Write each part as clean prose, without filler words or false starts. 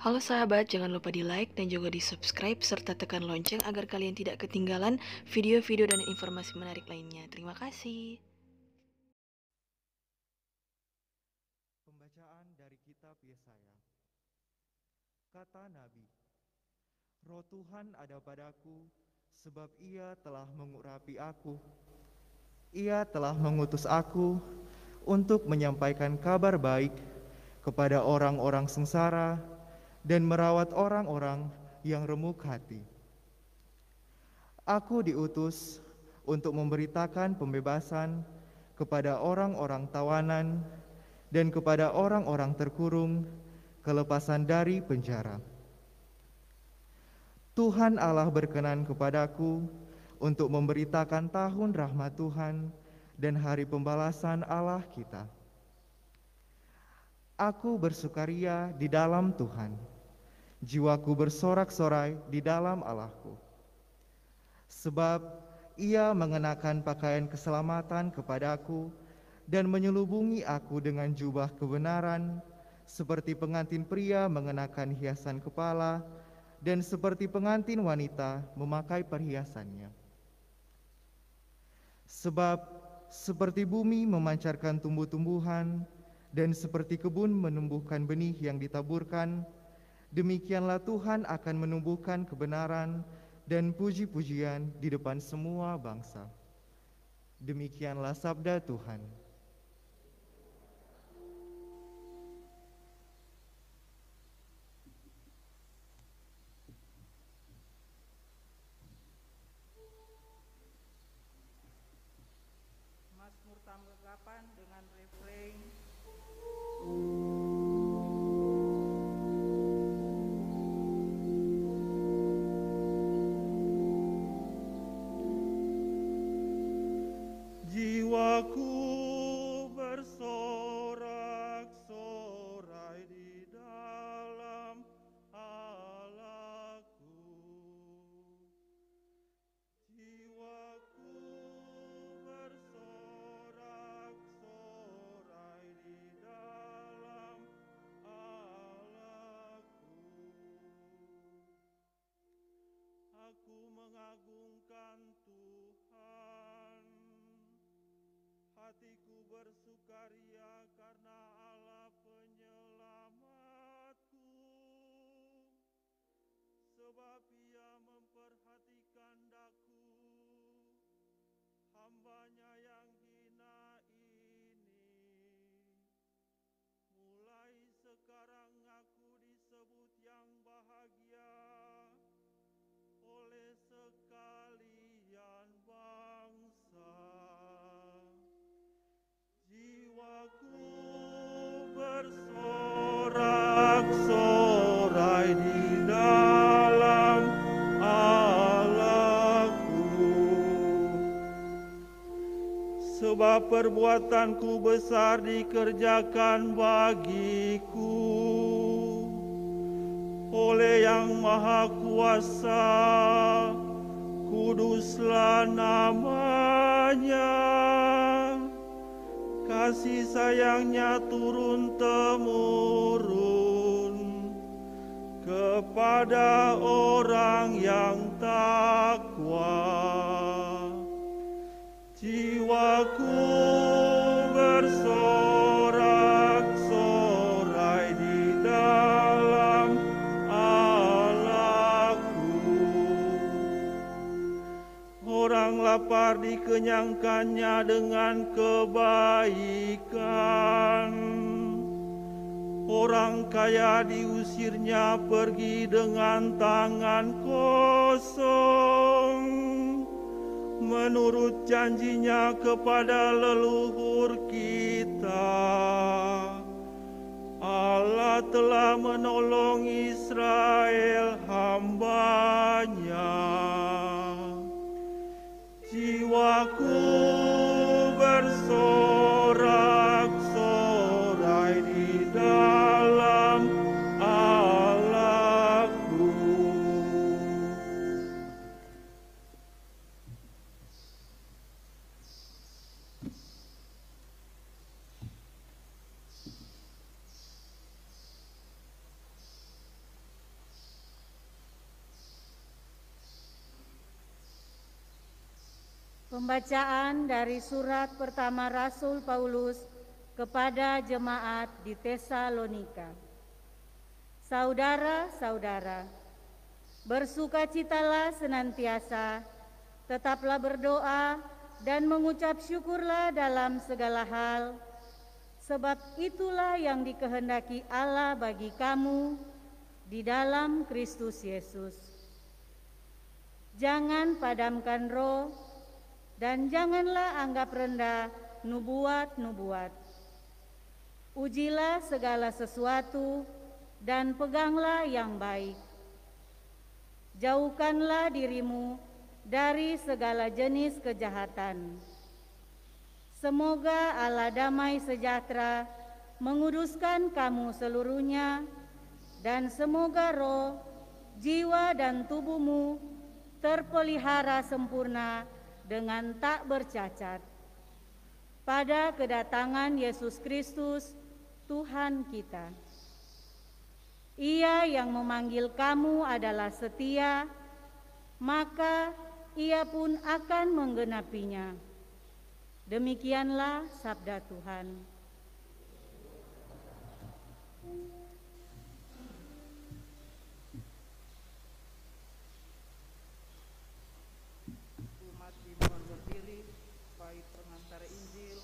Halo sahabat, jangan lupa di like dan juga di subscribe serta tekan lonceng agar kalian tidak ketinggalan video-video dan informasi menarik lainnya. Terima kasih. Pembacaan dari kitab Yesaya. Kata Nabi, Roh Tuhan ada padaku, sebab Ia telah mengurapi aku. Ia telah mengutus aku untuk menyampaikan kabar baik kepada orang-orang sengsara dan merawat orang-orang yang remuk hati. Aku diutus untuk memberitakan pembebasan kepada orang-orang tawanan dan kepada orang-orang terkurung kelepasan dari penjara. Tuhan Allah berkenan kepadaku untuk memberitakan tahun rahmat Tuhan dan hari pembalasan Allah kita. Aku bersukaria di dalam Tuhan, jiwaku bersorak-sorai di dalam Allahku. Sebab Ia mengenakan pakaian keselamatan kepadaku dan menyelubungi aku dengan jubah kebenaran, seperti pengantin pria mengenakan hiasan kepala, dan seperti pengantin wanita memakai perhiasannya. Sebab seperti bumi memancarkan tumbuh-tumbuhan, dan seperti kebun menumbuhkan benih yang ditaburkan, demikianlah Tuhan akan menumbuhkan kebenaran dan puji-pujian di depan semua bangsa. Demikianlah sabda Tuhan. Mazmur tanggapan dengan refrain jiwaku bersorak-sorai di dalam Allahku. Jiwaku bersorak-sorai di dalam Allahku. Aku mengagungkan Tuhan. Hatiku bersukaria karena Allah penyelamatku. Sebab Ia memperhatikan daku, hambanya yang hina ini. Mulai sekarang aku disebut yang bahagia oleh sekalian bangsa. Jiwaku bersorak-sorai di dalam Allahku. Sebab perbuatanku besar dikerjakan bagiku oleh Yang Maha Kuasa, kuduslah namanya. Kasih sayangnya turun-temurun kepada orang yang takwa. Jiwaku bersorak-sorai di dalam Allahku. Orang lapar dikenyangkannya dengan kebaikan. Orang kaya diusirnya pergi dengan tangan kosong. Menurut janjinya kepada leluhur kita, Allah telah menolong Israel hamba-Nya. Jiwaku bersorak-sorai di dalam Allahku. Pembacaan dari surat pertama Rasul Paulus kepada jemaat di Tesalonika. Saudara-saudara, bersukacitalah senantiasa, tetaplah berdoa dan mengucap syukurlah dalam segala hal, sebab itulah yang dikehendaki Allah bagi kamu di dalam Kristus Yesus. Jangan padamkan roh, dan janganlah anggap rendah nubuat-nubuat. Ujilah segala sesuatu dan peganglah yang baik. Jauhkanlah dirimu dari segala jenis kejahatan. Semoga Allah damai sejahtera menguduskan kamu seluruhnya, dan semoga roh, jiwa, dan tubuhmu terpelihara sempurna dengan tak bercacat pada kedatangan Yesus Kristus Tuhan kita. Ia yang memanggil kamu adalah setia, maka Ia pun akan menggenapinya. Demikianlah sabda Tuhan. Umat dimohon berdiri, baik pengantar Injil.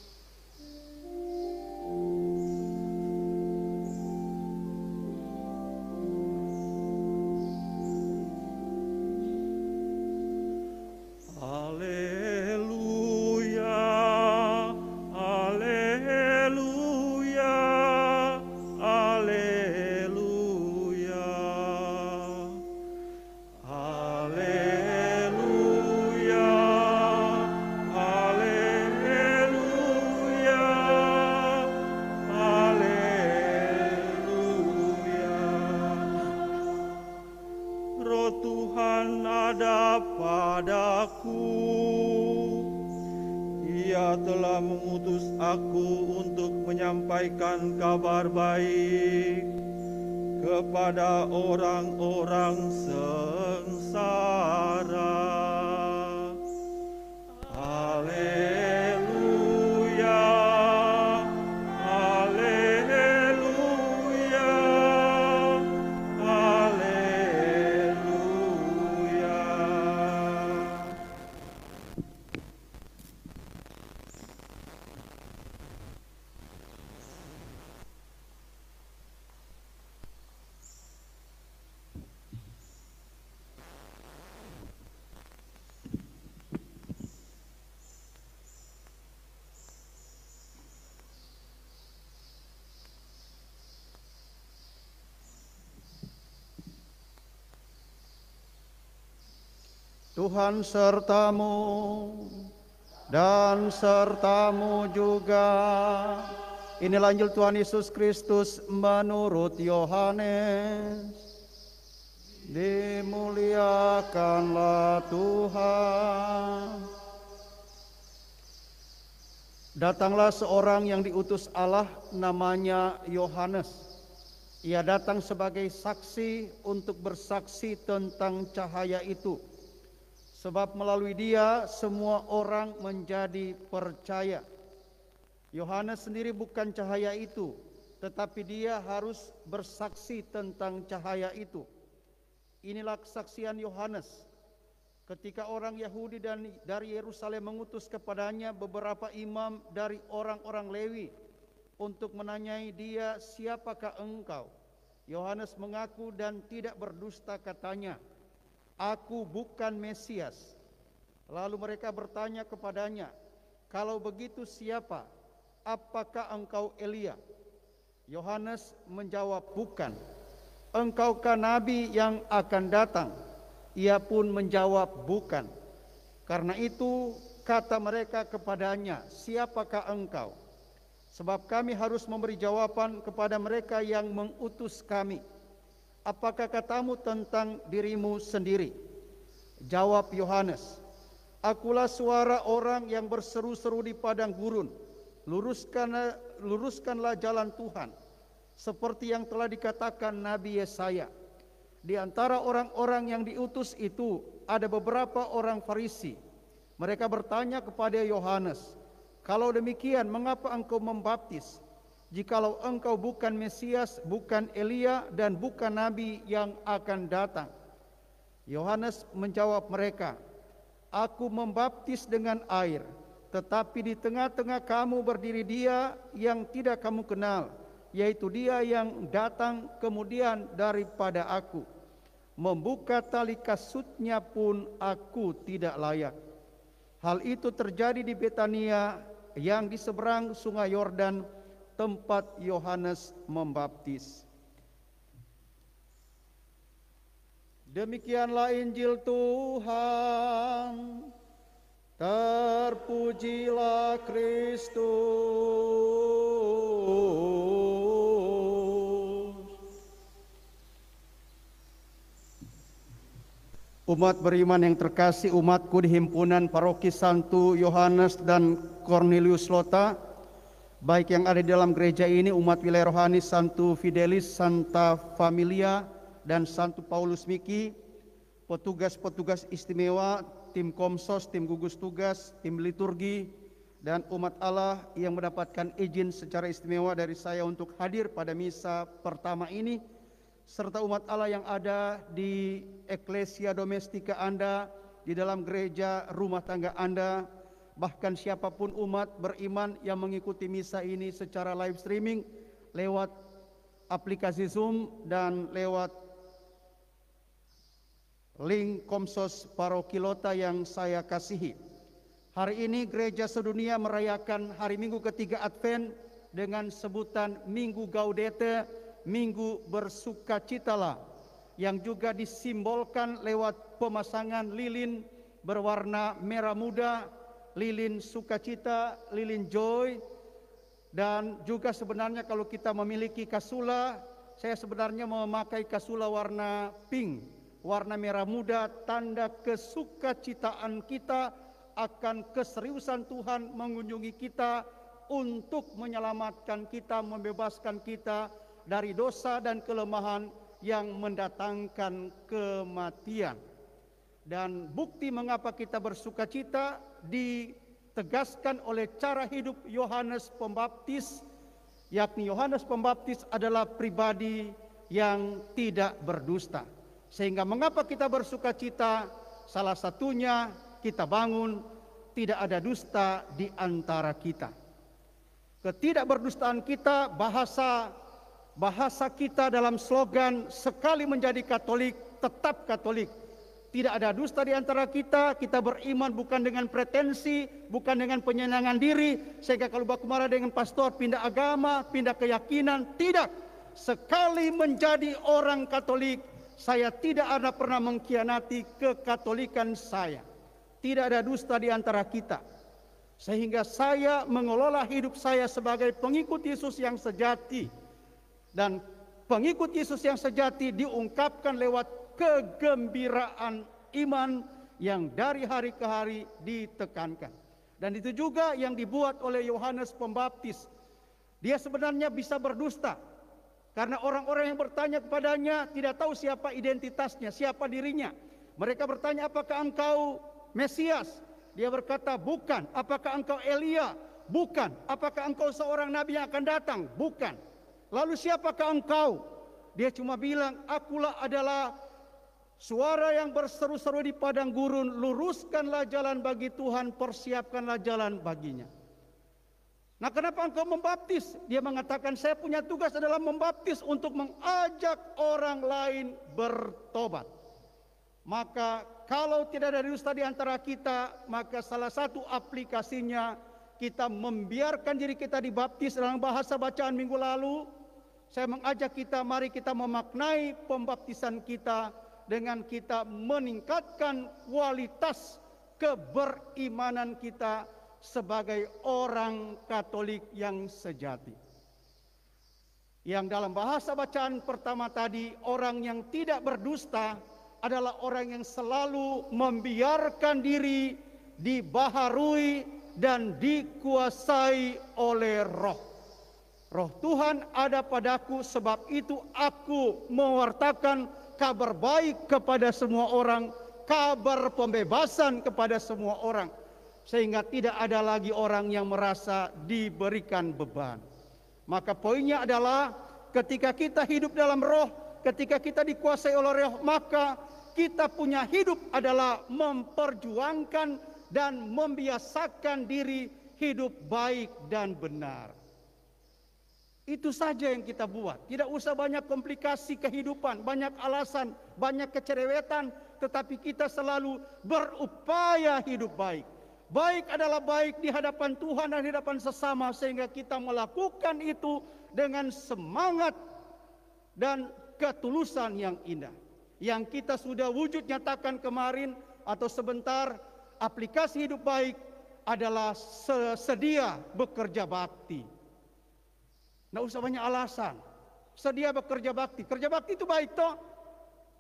Haleluya, haleluya, haleluya. Haleluya, haleluya, haleluya. Roh Tuhan ada padaku, Ia telah mengutus aku untuk menyampaikan kabar baik kepada orang-orang sengsara. Haleluya, haleluya, haleluya. Tuhan sertamu dan sertamu juga. Inilah Injil Tuhan Yesus Kristus menurut Yohanes. Dimuliakanlah Tuhan. Datanglah seorang yang diutus Allah, namanya Yohanes. Ia datang sebagai saksi untuk bersaksi tentang cahaya itu. Sebab melalui dia semua orang menjadi percaya. Yohanes sendiri bukan cahaya itu, tetapi dia harus bersaksi tentang cahaya itu. Inilah kesaksian Yohanes. Ketika orang Yahudi dan dari Yerusalem mengutus kepadanya beberapa imam dari orang-orang Lewi untuk menanyai dia, "Siapakah engkau?" Yohanes mengaku dan tidak berdusta, katanya, "Aku bukan Mesias." Lalu mereka bertanya kepadanya, "Kalau begitu siapa? Apakah engkau Elia?" Yohanes menjawab, "Bukan." "Engkaukah nabi yang akan datang?" Ia pun menjawab, "Bukan." Karena itu kata mereka kepadanya, "Siapakah engkau?" Sebab kami harus memberi jawaban kepada mereka yang mengutus kami. "Apakah katamu tentang dirimu sendiri?" Jawab Yohanes, "Akulah suara orang yang berseru-seru di padang gurun, luruskanlah jalan Tuhan, seperti yang telah dikatakan Nabi Yesaya." Di antara orang-orang yang diutus itu ada beberapa orang Farisi. Mereka bertanya kepada Yohanes, "Kalau demikian, mengapa engkau membaptis? Jikalau engkau bukan Mesias, bukan Elia, dan bukan Nabi yang akan datang." Yohanes menjawab mereka, "Aku membaptis dengan air, tetapi di tengah-tengah kamu berdiri Dia yang tidak kamu kenal, yaitu Dia yang datang kemudian daripada aku. Membuka tali kasutnya pun aku tidak layak." Hal itu terjadi di Betania yang di seberang sungai Yordan, tempat Yohanes membaptis. Demikianlah Injil Tuhan. Terpujilah Kristus. Umat beriman yang terkasih, umatku di himpunan paroki Santo Yohanes dan Cornelius Lota, baik yang ada di dalam gereja ini, umat wilayah rohani Santo Fidelis, Santa Familia, dan Santo Paulus Miki, petugas-petugas istimewa, tim Komsos, tim gugus tugas, tim liturgi, dan umat Allah yang mendapatkan izin secara istimewa dari saya untuk hadir pada misa pertama ini, serta umat Allah yang ada di eklesia domestika Anda, di dalam gereja rumah tangga Anda, bahkan siapapun umat beriman yang mengikuti misa ini secara live streaming lewat aplikasi Zoom dan lewat link Komsos Paroki Lota yang saya kasihi. Hari ini gereja sedunia merayakan hari Minggu ketiga Advent dengan sebutan Minggu Gaudete, Minggu bersukacitalah, yang juga disimbolkan lewat pemasangan lilin berwarna merah muda, lilin sukacita, lilin joy, dan juga sebenarnya kalau kita memiliki kasula, saya sebenarnya memakai kasula warna pink, warna merah muda, tanda kesukacitaan kita akan keseriusan Tuhan mengunjungi kita untuk menyelamatkan kita, membebaskan kita dari dosa dan kelemahan yang mendatangkan kematian. Dan bukti mengapa kita bersukacita ditegaskan oleh cara hidup Yohanes Pembaptis, yakni Yohanes Pembaptis adalah pribadi yang tidak berdusta. Sehingga mengapa kita bersukacita? Salah satunya kita bangun tidak ada dusta di antara kita. Ketidakberdustaan kita, bahasa kita dalam slogan sekali menjadi Katolik, tetap Katolik. Tidak ada dusta di antara kita, kita beriman bukan dengan pretensi, bukan dengan penyenangan diri, sehingga kalau baku marah dengan pastor, pindah agama, pindah keyakinan, tidak. Sekali menjadi orang Katolik, saya tidak ada pernah mengkhianati kekatolikan saya. Tidak ada dusta di antara kita. Sehingga saya mengelola hidup saya sebagai pengikut Yesus yang sejati. Dan pengikut Yesus yang sejati diungkapkan lewat kegembiraan iman yang dari hari ke hari ditekankan. Dan itu juga yang dibuat oleh Yohanes Pembaptis. Dia sebenarnya bisa berdusta, karena orang-orang yang bertanya kepadanya tidak tahu siapa identitasnya, siapa dirinya. Mereka bertanya, "Apakah engkau Mesias?" Dia berkata, "Bukan." "Apakah engkau Elia?" "Bukan." "Apakah engkau seorang nabi yang akan datang?" "Bukan." "Lalu siapakah engkau?" Dia cuma bilang, "Akulah adalah suara yang berseru-seru di padang gurun, luruskanlah jalan bagi Tuhan, persiapkanlah jalan baginya." Nah, kenapa engkau membaptis? Dia mengatakan, "Saya punya tugas adalah membaptis untuk mengajak orang lain bertobat." Maka kalau tidak ada dusta di antara kita, maka salah satu aplikasinya kita membiarkan diri kita dibaptis. Dalam bahasa bacaan minggu lalu, saya mengajak kita, mari kita memaknai pembaptisan kita dengan kita meningkatkan kualitas keberimanan kita sebagai orang Katolik yang sejati. Yang dalam bahasa bacaan pertama tadi, orang yang tidak berdusta adalah orang yang selalu membiarkan diri dibaharui dan dikuasai oleh Roh. Roh Tuhan ada padaku, sebab itu aku mewartakan kabar baik kepada semua orang, kabar pembebasan kepada semua orang. sehingga tidak ada lagi orang yang merasa diberikan beban. Maka poinnya adalah ketika kita hidup dalam roh, ketika kita dikuasai oleh roh, maka kita punya hidup adalah memperjuangkan dan membiasakan diri hidup baik dan benar. Itu saja yang kita buat. Tidak usah banyak komplikasi kehidupan, banyak alasan, banyak kecerewetan, tetapi kita selalu berupaya hidup baik. Baik adalah baik di hadapan Tuhan dan di hadapan sesama, sehingga kita melakukan itu dengan semangat dan ketulusan yang indah. Yang kita sudah wujud nyatakan kemarin atau sebentar, aplikasi hidup baik adalah sedia bekerja bakti. Tidak usah banyak alasan. Sedia bekerja bakti. Kerja bakti itu baik toh?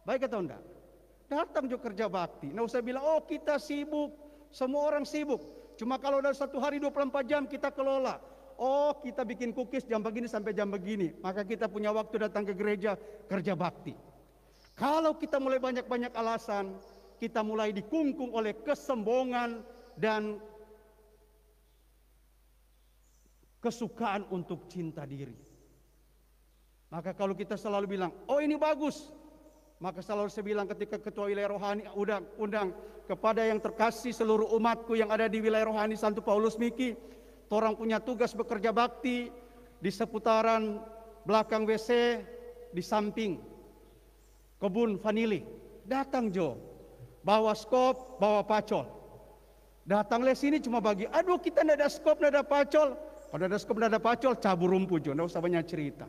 Baik atau enggak? Datang juga kerja bakti. Tidak usah bilang, oh kita sibuk. Semua orang sibuk. Cuma kalau dalam satu hari 24 jam kita kelola. Oh kita bikin cookies jam begini sampai jam begini. Maka kita punya waktu datang ke gereja kerja bakti. Kalau kita mulai banyak-banyak alasan, kita mulai dikungkung oleh kesombongan dan kesukaan untuk cinta diri. Maka kalau kita selalu bilang, oh ini bagus, maka selalu saya bilang ketika ketua wilayah rohani undang kepada yang terkasih seluruh umatku yang ada di wilayah rohani Santo Paulus Miki, orang punya tugas bekerja bakti di seputaran belakang WC, di samping kebun vanili. Datang Jo, bawa skop, bawa pacol. Datanglah sini cuma bagi, aduh kita tidak ada skop, tidak ada pacol. Kalau ada skop, tidak ada pacol, cabur rumput Jo, tidak usah banyak cerita.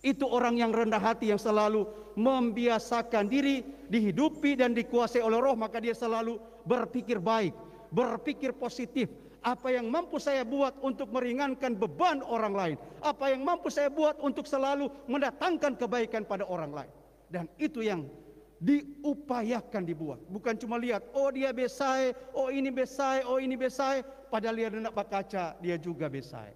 Itu orang yang rendah hati, yang selalu membiasakan diri dihidupi dan dikuasai oleh roh. Maka dia selalu berpikir baik, berpikir positif. Apa yang mampu saya buat untuk meringankan beban orang lain, apa yang mampu saya buat untuk selalu mendatangkan kebaikan pada orang lain. Dan itu yang diupayakan dibuat. Bukan cuma lihat, oh dia besai, oh ini besai, oh ini besai. Padahal dia hendak berkaca, dia juga besai.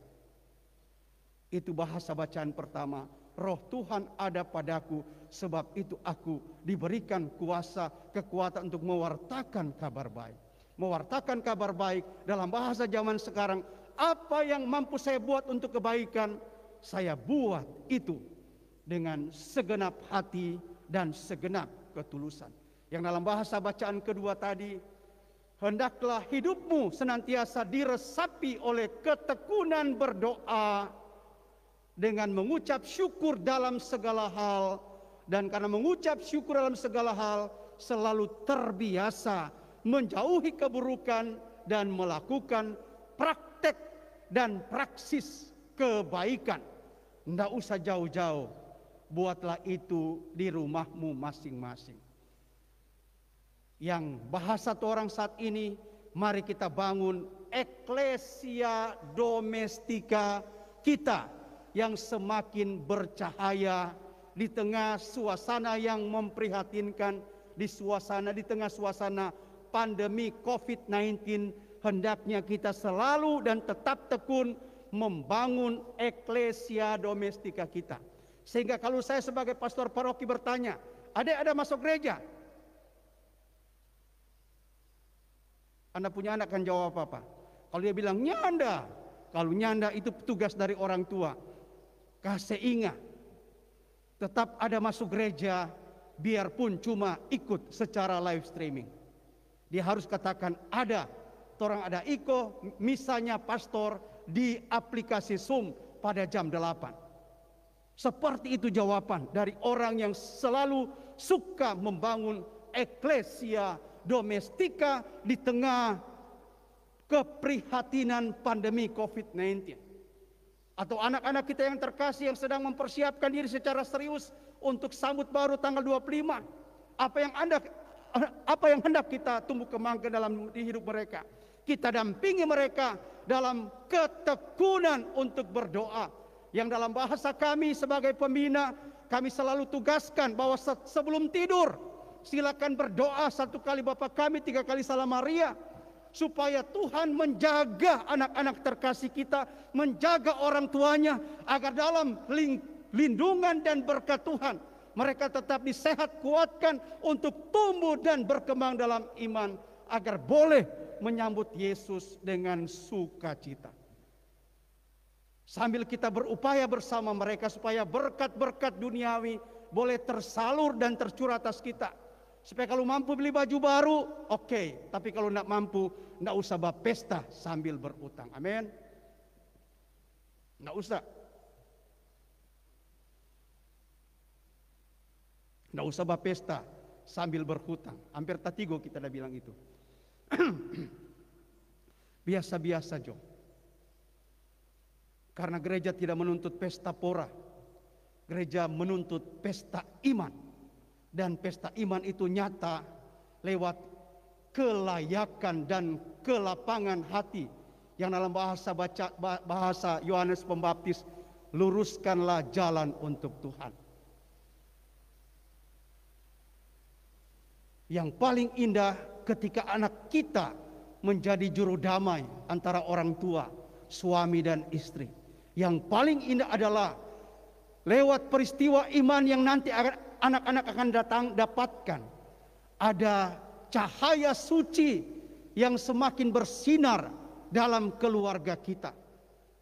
Itu bahasa bacaan pertama. Roh Tuhan ada padaku, sebab itu aku diberikan kuasa, kekuatan untuk mewartakan kabar baik. Mewartakan kabar baik dalam bahasa zaman sekarang. Apa yang mampu saya buat untuk kebaikan, saya buat itu dengan segenap hati dan segenap ketulusan. Yang dalam bahasa bacaan kedua tadi, hendaklah hidupmu senantiasa diresapi oleh ketekunan berdoa dengan mengucap syukur dalam segala hal. Dan karena mengucap syukur dalam segala hal, selalu terbiasa menjauhi keburukan dan melakukan praktek dan praksis kebaikan. Tidak usah jauh-jauh, buatlah itu di rumahmu masing-masing. Yang bahasa orang saat ini, mari kita bangun eklesia domestika kita yang semakin bercahaya di tengah suasana yang memprihatinkan, di tengah suasana pandemi COVID-19. Hendaknya kita selalu dan tetap tekun membangun eklesia domestika kita. Sehingga kalau saya sebagai pastor paroki bertanya, ada masuk gereja? Anda punya anak kan jawab apa? Kalau dia bilang nyanda, kalau nyanda itu tugas dari orang tua. Kasih ingat, tetap ada masuk gereja, biarpun cuma ikut secara live streaming. Dia harus katakan ada, orang ada iko, misalnya pastor di aplikasi Zoom pada jam 8. Seperti itu jawaban dari orang yang selalu suka membangun eklesia domestika di tengah keprihatinan pandemi COVID-19. Atau anak-anak kita yang terkasih yang sedang mempersiapkan diri secara serius untuk sambut baru tanggal 25. Apa yang hendak kita tumbuh kembangkan dalam hidup mereka? Kita dampingi mereka dalam ketekunan untuk berdoa. Yang dalam bahasa kami sebagai pembina, kami selalu tugaskan bahwa sebelum tidur, silakan berdoa 1 kali Bapa Kami, 3 kali Salam Maria, supaya Tuhan menjaga anak-anak terkasih kita, menjaga orang tuanya, agar dalam lindungan dan berkat Tuhan mereka tetap disehat kuatkan untuk tumbuh dan berkembang dalam iman, agar boleh menyambut Yesus dengan sukacita. Sambil kita berupaya bersama mereka supaya berkat-berkat duniawi boleh tersalur dan tercurah atas kita. Supaya kalau mampu beli baju baru, oke. Tapi kalau tidak mampu, tidak usah berpesta sambil berutang. Amin. Tidak usah. Tidak usah berpesta sambil berhutang. Hampir tatigo kita dah bilang itu. Biasa-biasa jo. Karena gereja tidak menuntut pesta pora. Gereja menuntut pesta iman. Dan pesta iman itu nyata lewat kelayakan dan kelapangan hati. Yang dalam bahasa Yohanes Pembaptis, luruskanlah jalan untuk Tuhan. Yang paling indah ketika anak kita menjadi juru damai antara orang tua, suami dan istri. Yang paling indah adalah lewat peristiwa iman yang nanti anak-anak akan dapatkan. Ada cahaya suci yang semakin bersinar dalam keluarga kita.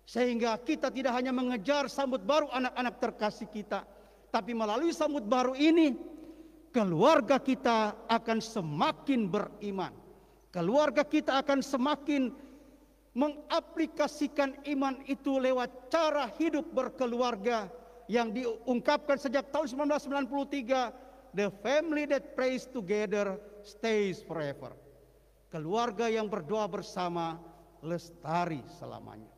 Sehingga kita tidak hanya mengejar sambut baru anak-anak terkasih kita, tapi melalui sambut baru ini, keluarga kita akan semakin beriman. Keluarga kita akan semakin mengaplikasikan iman itu lewat cara hidup berkeluarga yang diungkapkan sejak tahun 1993. The family that prays together stays forever. Keluarga yang berdoa bersama lestari selamanya.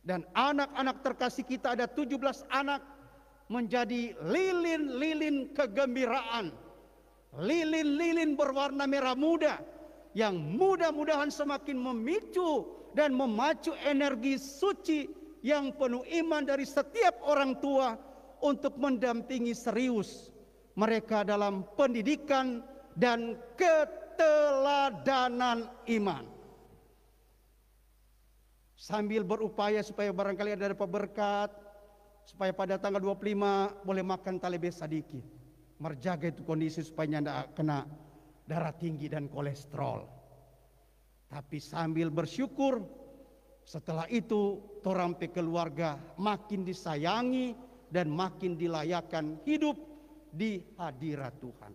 Dan anak-anak terkasih kita ada 17 anak menjadi lilin-lilin kegembiraan. Lilin-lilin berwarna merah muda yang mudah-mudahan semakin memicu dan memacu energi suci yang penuh iman dari setiap orang tua untuk mendampingi serius mereka dalam pendidikan dan keteladanan iman. Sambil berupaya supaya barangkali ada dapat berkat, supaya pada tanggal 25 boleh makan talebe sadiki. Merjaga itu kondisi supaya tidak kena darah tinggi dan kolesterol. Tapi sambil bersyukur, setelah itu torampe keluarga makin disayangi dan makin dilayakan hidup di hadirat Tuhan.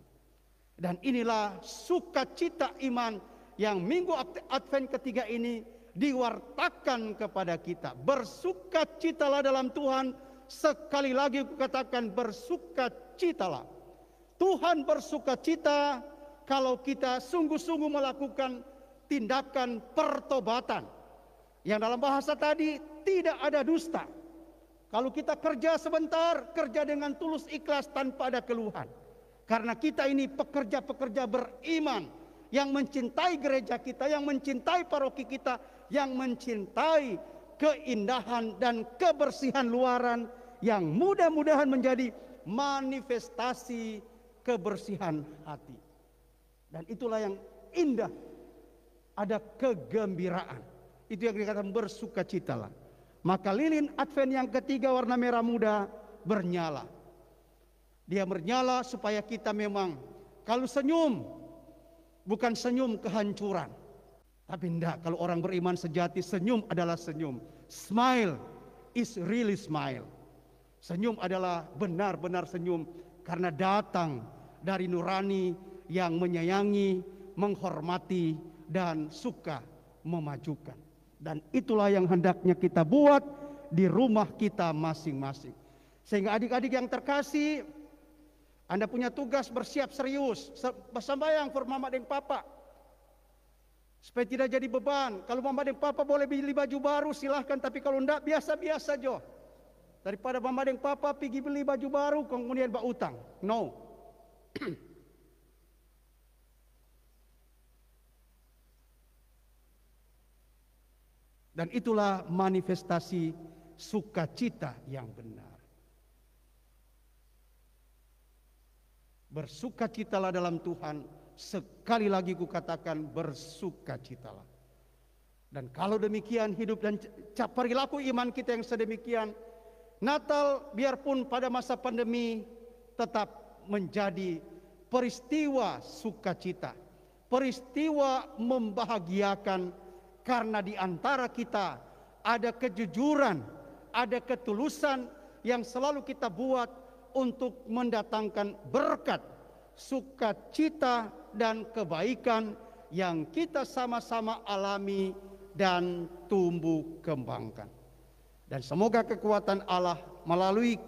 Dan inilah sukacita iman yang minggu Advent ketiga ini diwartakan kepada kita. Bersukacitalah dalam Tuhan. Sekali lagi kukatakan bersukacitalah. Tuhan bersukacita kalau kita sungguh-sungguh melakukan tindakan pertobatan. Yang dalam bahasa tadi tidak ada dusta. Kalau kita kerja sebentar, kerja dengan tulus ikhlas tanpa ada keluhan. Karena kita ini pekerja-pekerja beriman yang mencintai gereja kita, yang mencintai paroki kita, yang mencintai keindahan dan kebersihan luaran yang mudah-mudahan menjadi manifestasi kebersihan hati. Dan itulah yang indah. Ada kegembiraan. Itu yang dikatakan bersukacitalah. Maka lilin Advent yang ketiga warna merah muda bernyala. Dia bernyala supaya kita memang kalau senyum bukan senyum kehancuran. Tapi tidak, kalau orang beriman sejati senyum adalah senyum. Smile is really smile. Senyum adalah benar-benar senyum karena datang dari nurani yang menyayangi, menghormati dan suka memajukan. Dan itulah yang hendaknya kita buat di rumah kita masing-masing. Sehingga adik-adik yang terkasih, Anda punya tugas bersiap serius, bersambayang for mama dan papa. Supaya tidak jadi beban. Kalau mama dan papa boleh beli baju baru silahkan, tapi kalau tidak biasa-biasa jo. Daripada mama dan papa pergi beli baju baru kemudian berutang. No. Dan itulah manifestasi sukacita yang benar. Bersukacitalah dalam Tuhan. Sekali lagi kukatakan bersukacitalah. Dan kalau demikian hidup dan perilaku iman kita yang sedemikian, Natal biarpun pada masa pandemi tetap menjadi peristiwa sukacita. peristiwa membahagiakan karena di antara kita ada kejujuran, ada ketulusan yang selalu kita buat untuk mendatangkan berkat, sukacita dan kebaikan yang kita sama-sama alami dan tumbuh kembangkan. Dan semoga kekuatan Allah melalui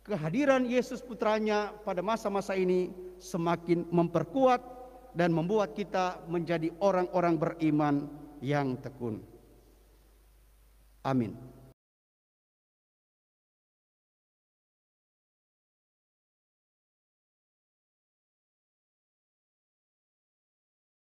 kehadiran Yesus Putranya pada masa-masa ini semakin memperkuat dan membuat kita menjadi orang-orang beriman yang tekun. Amin.